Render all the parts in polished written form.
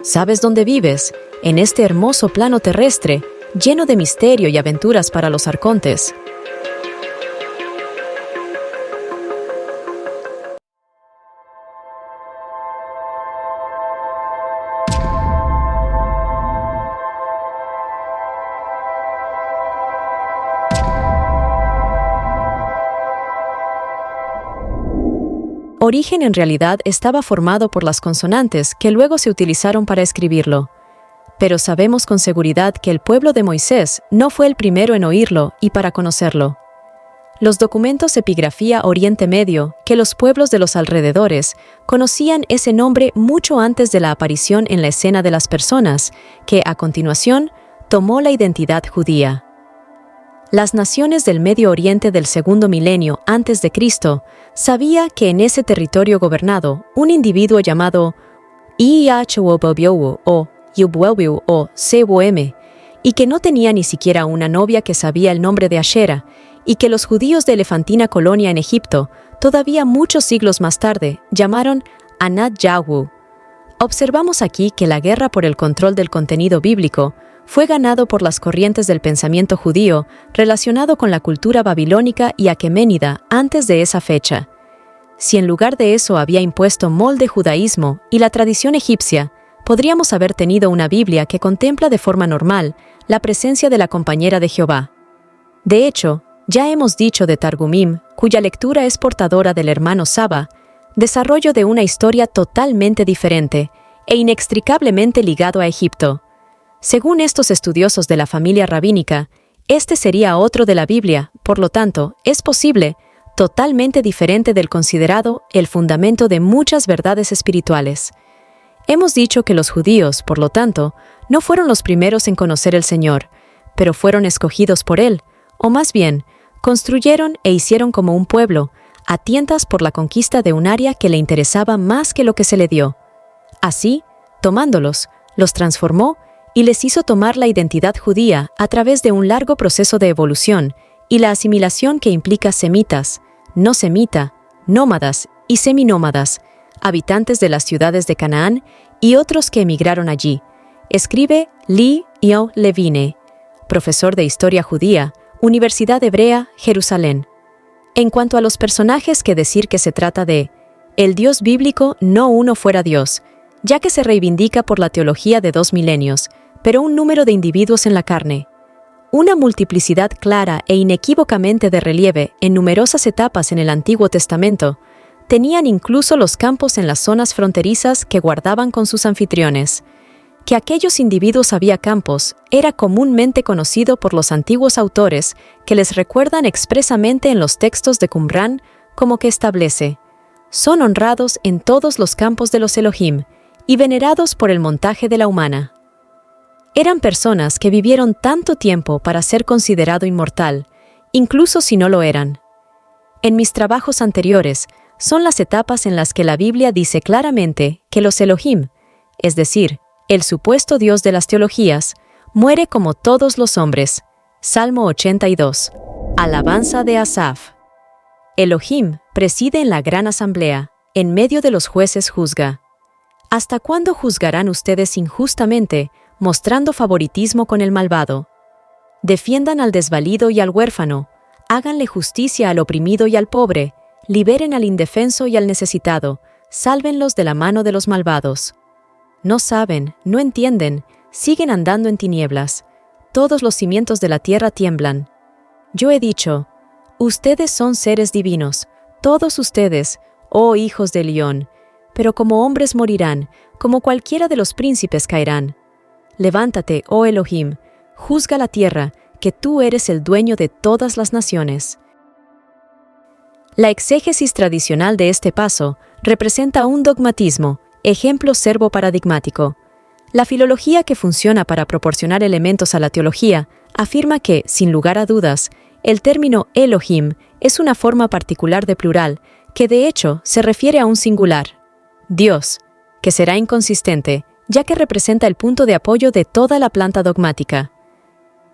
¿Sabes dónde vives? En este hermoso plano terrestre, lleno de misterio y aventuras para los arcontes. Origen en realidad estaba formado por las consonantes que luego se utilizaron para escribirlo. Pero sabemos con seguridad que el pueblo de Moisés no fue el primero en oírlo y para conocerlo. Los documentos Epigrafía Oriente Medio, que los pueblos de los alrededores conocían ese nombre mucho antes de la aparición en la escena de las personas, que a continuación tomó la identidad judía. Las naciones del Medio Oriente del segundo milenio antes de Cristo sabía que en ese territorio gobernado un individuo llamado Ihwobobiowu o Yubwebu o Seboem, y que no tenía ni siquiera una novia que sabía el nombre de Ashera, y que los judíos de elefantina colonia en Egipto, todavía muchos siglos más tarde, llamaron Anat Yahu. Observamos aquí que la guerra por el control del contenido bíblico fue ganado por las corrientes del pensamiento judío relacionado con la cultura babilónica y aqueménida antes de esa fecha. Si en lugar de eso había impuesto molde judaísmo y la tradición egipcia, podríamos haber tenido una Biblia que contempla de forma normal la presencia de la compañera de Jehová. De hecho, ya hemos dicho de Targumim, cuya lectura es portadora del hermano Saba, desarrollo de una historia totalmente diferente e inextricablemente ligado a Egipto. Según estos estudiosos de la familia rabínica, este sería otro de la Biblia, por lo tanto, es posible, totalmente diferente del considerado el fundamento de muchas verdades espirituales. Hemos dicho que los judíos, por lo tanto, no fueron los primeros en conocer el Señor, pero fueron escogidos por Él, o más bien, construyeron e hicieron como un pueblo, a tientas por la conquista de un área que le interesaba más que lo que se le dio. Así, tomándolos, los transformó y les hizo tomar la identidad judía a través de un largo proceso de evolución y la asimilación que implica semitas, no semita, nómadas y seminómadas, habitantes de las ciudades de Canaán y otros que emigraron allí. Escribe Lee Io Levine, profesor de Historia Judía, Universidad Hebrea, Jerusalén. En cuanto a los personajes, que decir que se trata de el Dios bíblico, no uno fuera Dios, ya que se reivindica por la teología de 2 milenios, pero un número de individuos en la carne. Una multiplicidad clara e inequívocamente de relieve en numerosas etapas en el Antiguo Testamento, tenían incluso los campos en las zonas fronterizas que guardaban con sus anfitriones. Que aquellos individuos había campos era comúnmente conocido por los antiguos autores, que les recuerdan expresamente en los textos de Qumrán como que establece: son honrados en todos los campos de los Elohim y venerados por el montaje de la humana. Eran personas que vivieron tanto tiempo para ser considerado inmortal, incluso si no lo eran. En mis trabajos anteriores, son las etapas en las que la Biblia dice claramente que los Elohim, es decir, el supuesto Dios de las teologías, muere como todos los hombres. Salmo 82. Alabanza de Asaf. Elohim preside en la gran asamblea, en medio de los jueces juzga. ¿Hasta cuándo juzgarán ustedes injustamente, mostrando favoritismo con el malvado? Defiendan al desvalido y al huérfano, háganle justicia al oprimido y al pobre, liberen al indefenso y al necesitado, sálvenlos de la mano de los malvados. No saben, no entienden, siguen andando en tinieblas. Todos los cimientos de la tierra tiemblan. Yo he dicho, ustedes son seres divinos, todos ustedes, oh hijos de León, pero como hombres morirán, como cualquiera de los príncipes caerán. Levántate, oh Elohim, juzga la tierra, que tú eres el dueño de todas las naciones. La exégesis tradicional de este paso representa un dogmatismo, ejemplo servo-paradigmático. La filología, que funciona para proporcionar elementos a la teología, afirma que, sin lugar a dudas, el término Elohim es una forma particular de plural, que de hecho se refiere a un singular, Dios, que será inconsistente, ya que representa el punto de apoyo de toda la planta dogmática.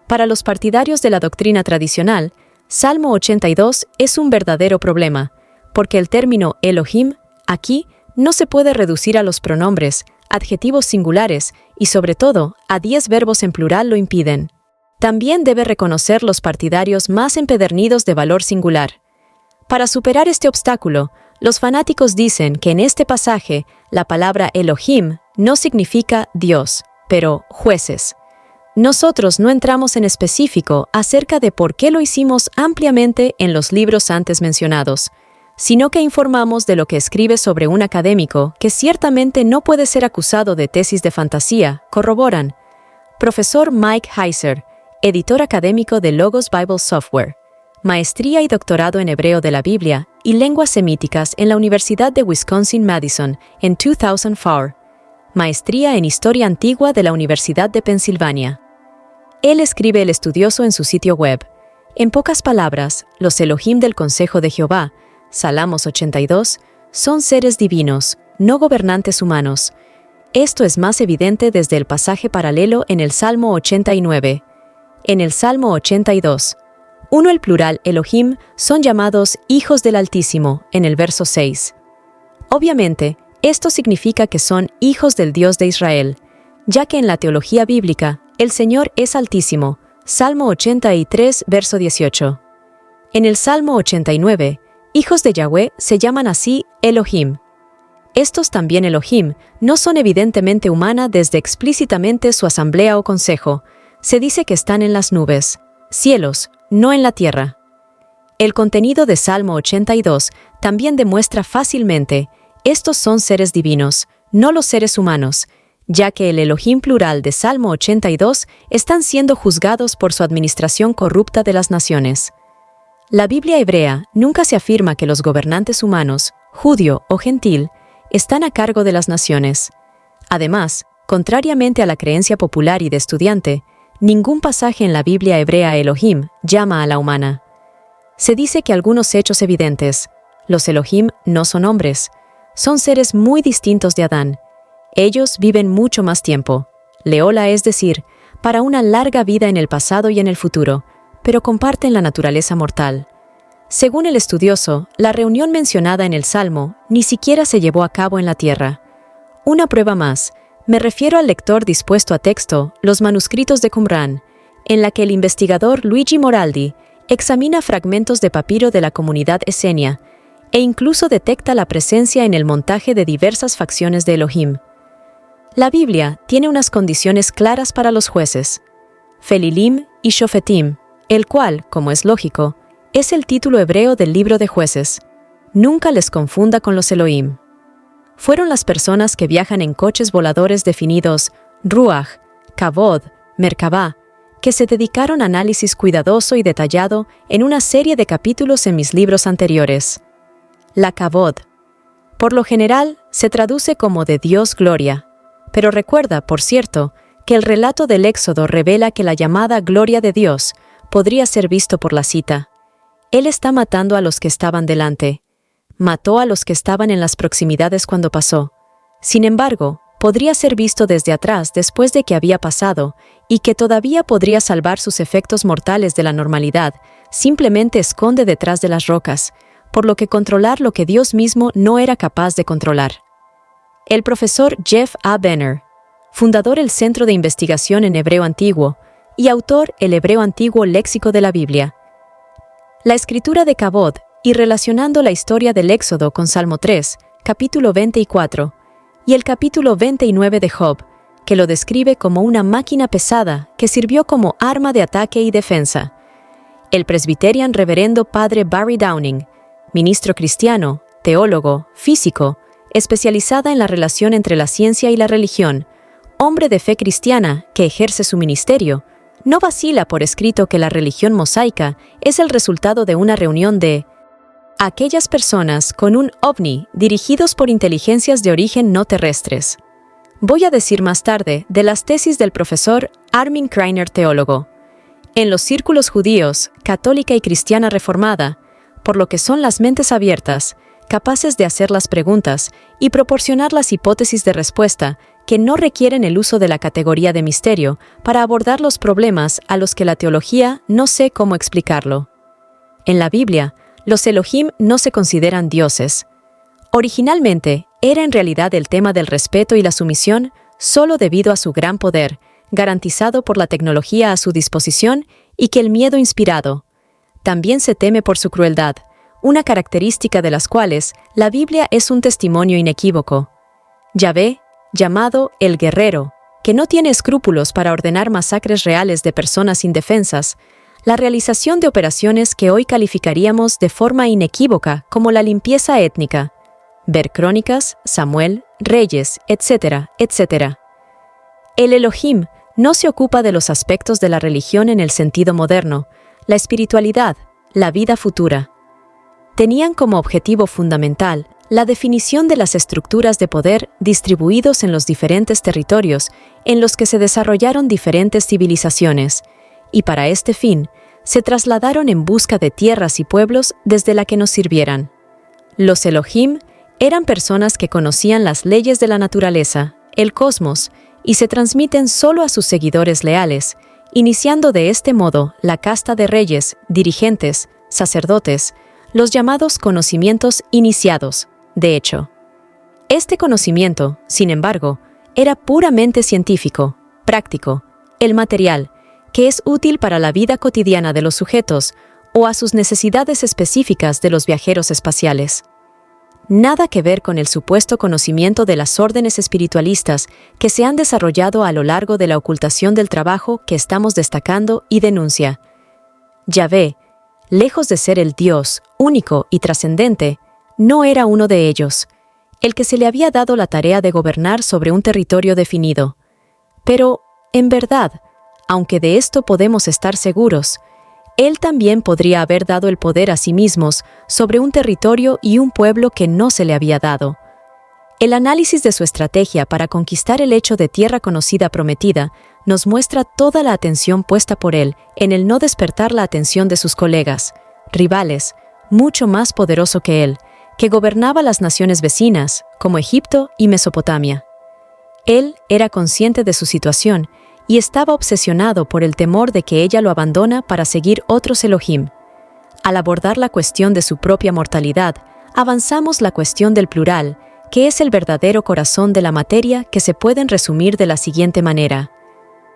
Para los partidarios de la doctrina tradicional, Salmo 82 es un verdadero problema, porque el término Elohim, aquí, no se puede reducir a los pronombres, adjetivos singulares y, sobre todo, a 10 verbos en plural lo impiden. También debe reconocer los partidarios más empedernidos de valor singular. Para superar este obstáculo, los fanáticos dicen que en este pasaje la palabra Elohim no significa Dios, pero jueces. Nosotros no entramos en específico acerca de por qué lo hicimos ampliamente en los libros antes mencionados, sino que informamos de lo que escribe sobre un académico que ciertamente no puede ser acusado de tesis de fantasía, corroboran. Profesor Mike Heiser, editor académico de Logos Bible Software, maestría y doctorado en hebreo de la Biblia y lenguas semíticas en la Universidad de Wisconsin-Madison en 2004, maestría en Historia Antigua de la Universidad de Pensilvania. Él escribe el estudioso en su sitio web. En pocas palabras, los Elohim del Consejo de Jehová, Salmos 82, son seres divinos, no gobernantes humanos. Esto es más evidente desde el pasaje paralelo en el Salmo 89. En el Salmo 82, el plural Elohim son llamados hijos del Altísimo en el verso 6. Obviamente, esto significa que son hijos del Dios de Israel, ya que en la teología bíblica, el Señor es Altísimo, Salmo 83, verso 18. En el Salmo 89, hijos de Yahweh se llaman así Elohim. Estos también Elohim no son evidentemente humana desde explícitamente su asamblea o consejo. Se dice que están en las nubes, cielos, no en la tierra. El contenido de Salmo 82 también demuestra fácilmente, estos son seres divinos, no los seres humanos, ya que el Elohim plural de Salmo 82 están siendo juzgados por su administración corrupta de las naciones. La Biblia hebrea nunca se afirma que los gobernantes humanos, judío o gentil, están a cargo de las naciones. Además, contrariamente a la creencia popular y de estudiante, ningún pasaje en la Biblia hebrea Elohim llama a la humana. Se dice que algunos hechos evidentes, los Elohim no son hombres, son seres muy distintos de Adán. Ellos viven mucho más tiempo, leola es decir, para una larga vida en el pasado y en el futuro, pero comparten la naturaleza mortal. Según el estudioso, la reunión mencionada en el Salmo ni siquiera se llevó a cabo en la tierra. Una prueba más, me refiero al lector dispuesto a texto, los manuscritos de Qumran, en la que el investigador Luigi Moraldi examina fragmentos de papiro de la comunidad esenia e incluso detecta la presencia en el montaje de diversas facciones de Elohim. La Biblia tiene unas condiciones claras para los jueces, Felilim y Shofetim, el cual, como es lógico, es el título hebreo del libro de jueces. Nunca les confunda con los Elohim. Fueron las personas que viajan en coches voladores definidos Ruach, Kavod, Merkabah, que se dedicaron a análisis cuidadoso y detallado en una serie de capítulos en mis libros anteriores. La Kavod. Por lo general, se traduce como de Dios gloria, pero recuerda, por cierto, que el relato del Éxodo revela que la llamada gloria de Dios podría ser visto por la cita. Él está matando a los que estaban delante. Mató a los que estaban en las proximidades cuando pasó. Sin embargo, podría ser visto desde atrás después de que había pasado y que todavía podría salvar sus efectos mortales de la normalidad, simplemente esconde detrás de las rocas, por lo que controlar lo que Dios mismo no era capaz de controlar. El profesor Jeff A. Benner, fundador del Centro de Investigación en Hebreo Antiguo y autor El Hebreo Antiguo Léxico de la Biblia. La escritura de Kavod y relacionando la historia del Éxodo con Salmo 3, capítulo 24, y el capítulo 29 de Job, que lo describe como una máquina pesada que sirvió como arma de ataque y defensa. El Presbyterian Reverendo Padre Barry Downing, ministro cristiano, teólogo, físico, especializada en la relación entre la ciencia y la religión, hombre de fe cristiana que ejerce su ministerio, no vacila por escrito que la religión mosaica es el resultado de una reunión de aquellas personas con un ovni dirigidos por inteligencias de origen no terrestres. Voy a decir más tarde de las tesis del profesor Armin Kreiner, teólogo. En los círculos judíos, católica y cristiana reformada, por lo que son las mentes abiertas, capaces de hacer las preguntas y proporcionar las hipótesis de respuesta que no requieren el uso de la categoría de misterio para abordar los problemas a los que la teología no sé cómo explicarlo. En la Biblia, los Elohim no se consideran dioses. Originalmente, era en realidad el tema del respeto y la sumisión solo debido a su gran poder, garantizado por la tecnología a su disposición y que el miedo inspirado. También se teme por su crueldad, una característica de las cuales la Biblia es un testimonio inequívoco. Yahvé, llamado el guerrero, que no tiene escrúpulos para ordenar masacres reales de personas indefensas, la realización de operaciones que hoy calificaríamos de forma inequívoca como la limpieza étnica. Ver Crónicas, Samuel, Reyes, etc., etc. El Elohim no se ocupa de los aspectos de la religión en el sentido moderno, la espiritualidad, la vida futura. Tenían como objetivo fundamental la definición de las estructuras de poder distribuidos en los diferentes territorios en los que se desarrollaron diferentes civilizaciones, y para este fin se trasladaron en busca de tierras y pueblos desde la que nos sirvieran. Los Elohim eran personas que conocían las leyes de la naturaleza, el cosmos, y se transmiten solo a sus seguidores leales, iniciando de este modo la casta de reyes, dirigentes, sacerdotes, los llamados conocimientos iniciados. De hecho, este conocimiento, sin embargo, era puramente científico, práctico, el material, que es útil para la vida cotidiana de los sujetos o a sus necesidades específicas de los viajeros espaciales. Nada que ver con el supuesto conocimiento de las órdenes espiritualistas que se han desarrollado a lo largo de la ocultación del trabajo que estamos destacando y denuncia. Yahvé, lejos de ser el Dios único y trascendente, no era uno de ellos, el que se le había dado la tarea de gobernar sobre un territorio definido. Pero, en verdad, aunque de esto podemos estar seguros, Él también podría haber dado el poder a sí mismos sobre un territorio y un pueblo que no se le había dado. El análisis de su estrategia para conquistar el hecho de tierra conocida prometida nos muestra toda la atención puesta por Él en el no despertar la atención de sus colegas, rivales, mucho más poderoso que Él, que gobernaba las naciones vecinas, como Egipto y Mesopotamia. Él era consciente de su situación y estaba obsesionado por el temor de que ella lo abandona para seguir otros Elohim. Al abordar la cuestión de su propia mortalidad, avanzamos la cuestión del plural, que es el verdadero corazón de la materia que se pueden resumir de la siguiente manera.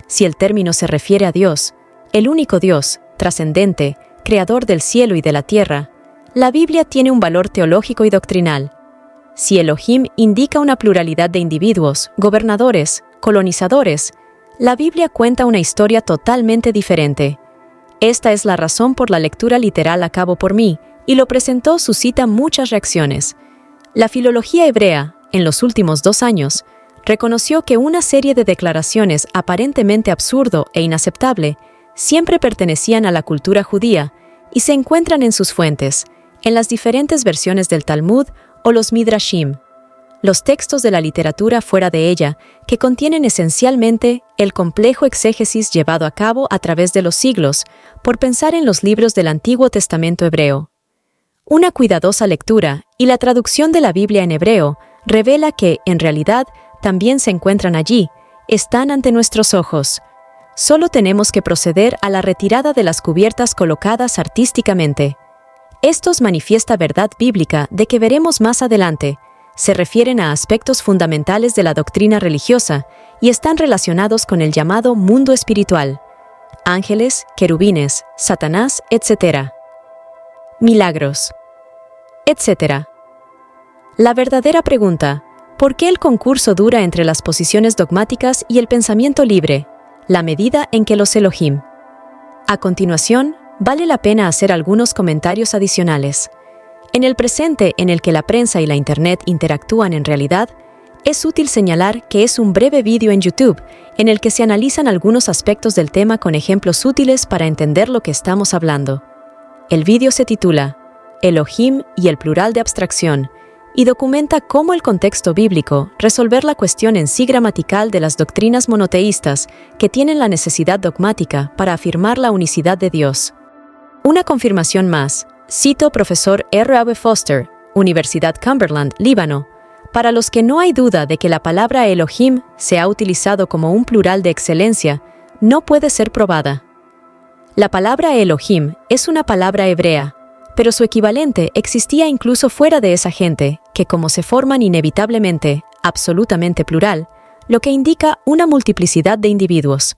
Si el término se refiere a Dios, el único Dios, trascendente, creador del cielo y de la tierra, la Biblia tiene un valor teológico y doctrinal. Si Elohim indica una pluralidad de individuos, gobernadores, colonizadores, la Biblia cuenta una historia totalmente diferente. Esta es la razón por la lectura literal a cabo por mí, y lo presentó suscita muchas reacciones. La filología hebrea, en los últimos 2 años, reconoció que una serie de declaraciones aparentemente absurdo e inaceptable siempre pertenecían a la cultura judía y se encuentran en sus fuentes, en las diferentes versiones del Talmud o los Midrashim, los textos de la literatura fuera de ella, que contienen esencialmente el complejo exégesis llevado a cabo a través de los siglos por pensar en los libros del Antiguo Testamento hebreo. Una cuidadosa lectura y la traducción de la Biblia en hebreo revela que, en realidad, también se encuentran allí, están ante nuestros ojos. Solo tenemos que proceder a la retirada de las cubiertas colocadas artísticamente. Estos manifiesta verdad bíblica de que veremos más adelante, se refieren a aspectos fundamentales de la doctrina religiosa y están relacionados con el llamado mundo espiritual, ángeles, querubines, Satanás, etc. Milagros, etc. La verdadera pregunta, ¿por qué el concurso dura entre las posiciones dogmáticas y el pensamiento libre, la medida en que los Elohim? A continuación, vale la pena hacer algunos comentarios adicionales. En el presente en el que la prensa y la Internet interactúan en realidad, es útil señalar que es un breve vídeo en YouTube en el que se analizan algunos aspectos del tema con ejemplos útiles para entender lo que estamos hablando. El vídeo se titula Elohim y el plural de abstracción y documenta cómo el contexto bíblico resolver la cuestión en sí gramatical de las doctrinas monoteístas que tienen la necesidad dogmática para afirmar la unicidad de Dios. Una confirmación más. Cito profesor R. A. Foster, Universidad Cumberland, Líbano, para los que no hay duda de que la palabra Elohim se ha utilizado como un plural de excelencia, no puede ser probada. La palabra Elohim es una palabra hebrea, pero su equivalente existía incluso fuera de esa gente, que como se forman inevitablemente, absolutamente plural, lo que indica una multiplicidad de individuos.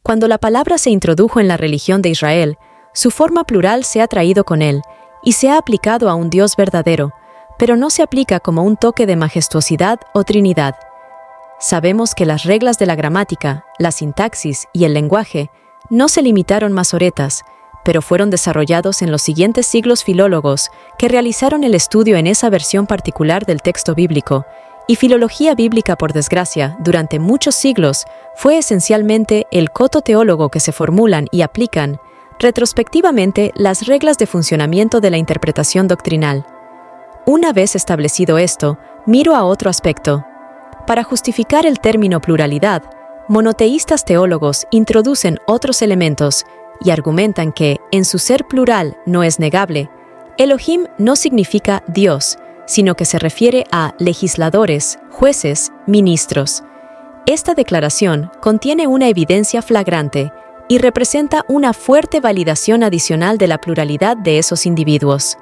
Cuando la palabra se introdujo en la religión de Israel, su forma plural se ha traído con él y se ha aplicado a un Dios verdadero, pero no se aplica como un toque de majestuosidad o trinidad. Sabemos que las reglas de la gramática, la sintaxis y el lenguaje no se limitaron masoretas, pero fueron desarrollados en los siguientes siglos filólogos que realizaron el estudio en esa versión particular del texto bíblico, y filología bíblica, por desgracia, durante muchos siglos fue esencialmente el coto teólogo que se formulan y aplican retrospectivamente las reglas de funcionamiento de la interpretación doctrinal. Una vez establecido esto, miro a otro aspecto. Para justificar el término pluralidad, monoteístas teólogos introducen otros elementos y argumentan que, en su ser plural no es negable, Elohim no significa Dios, sino que se refiere a legisladores, jueces, ministros. Esta declaración contiene una evidencia flagrante y representa una fuerte validación adicional de la pluralidad de esos individuos.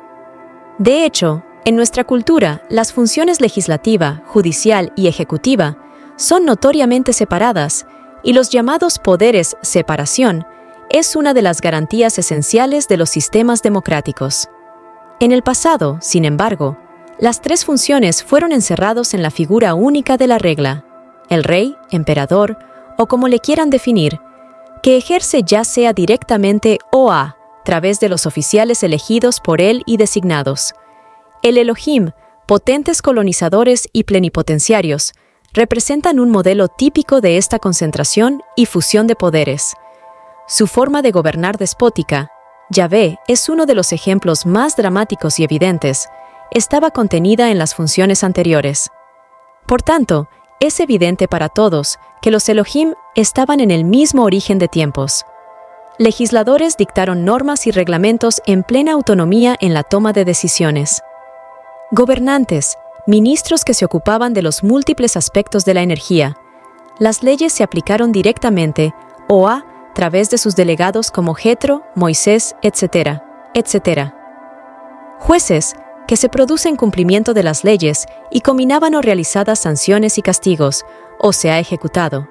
De hecho, en nuestra cultura, las funciones legislativa, judicial y ejecutiva son notoriamente separadas, y los llamados poderes separación es una de las garantías esenciales de los sistemas democráticos. En el pasado, sin embargo, las tres funciones fueron encerrados en la figura única de la regla, el rey, emperador, o como le quieran definir, que ejerce ya sea directamente o a través de los oficiales elegidos por él y designados. El Elohim, potentes colonizadores y plenipotenciarios, representan un modelo típico de esta concentración y fusión de poderes. Su forma de gobernar despótica, Yahvé es uno de los ejemplos más dramáticos y evidentes, estaba contenida en las funciones anteriores. Por tanto, es evidente para todos que los Elohim estaban en el mismo origen de tiempos. Legisladores dictaron normas y reglamentos en plena autonomía en la toma de decisiones. Gobernantes, ministros que se ocupaban de los múltiples aspectos de la energía. Las leyes se aplicaron directamente o a través de sus delegados como Jetro, Moisés, etc., etc. Jueces, que se produce en cumplimiento de las leyes y combinaban o realizadas sanciones y castigos, o se ha ejecutado.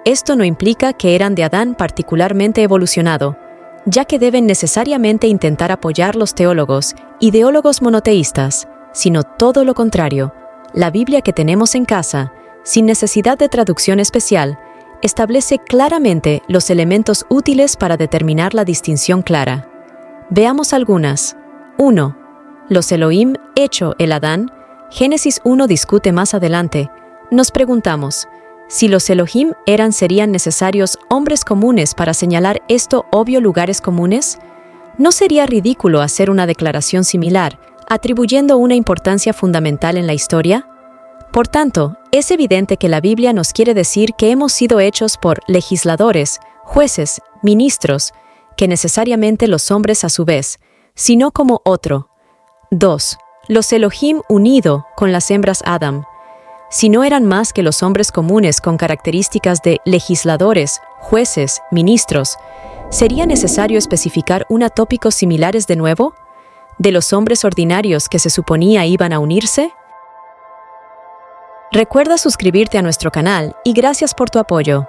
Esto no implica que eran de Adán particularmente evolucionado, ya que deben necesariamente intentar apoyar los teólogos, ideólogos monoteístas, sino todo lo contrario. La Biblia que tenemos en casa, sin necesidad de traducción especial, establece claramente los elementos útiles para determinar la distinción clara. Veamos algunas. 1. Los Elohim hecho el Adán. Génesis 1 discute más adelante. Nos preguntamos, si los Elohim serían necesarios hombres comunes para señalar esto obvio lugares comunes? ¿No sería ridículo hacer una declaración similar, atribuyendo una importancia fundamental en la historia? Por tanto, es evidente que la Biblia nos quiere decir que hemos sido hechos por legisladores, jueces, ministros, que necesariamente los hombres a su vez, sino como otro. 2. Los Elohim unido con las hembras Adam. Si no eran más que los hombres comunes con características de legisladores, jueces, ministros, ¿sería necesario especificar tópicos similares de nuevo? ¿De los hombres ordinarios que se suponía iban a unirse? Recuerda suscribirte a nuestro canal y gracias por tu apoyo.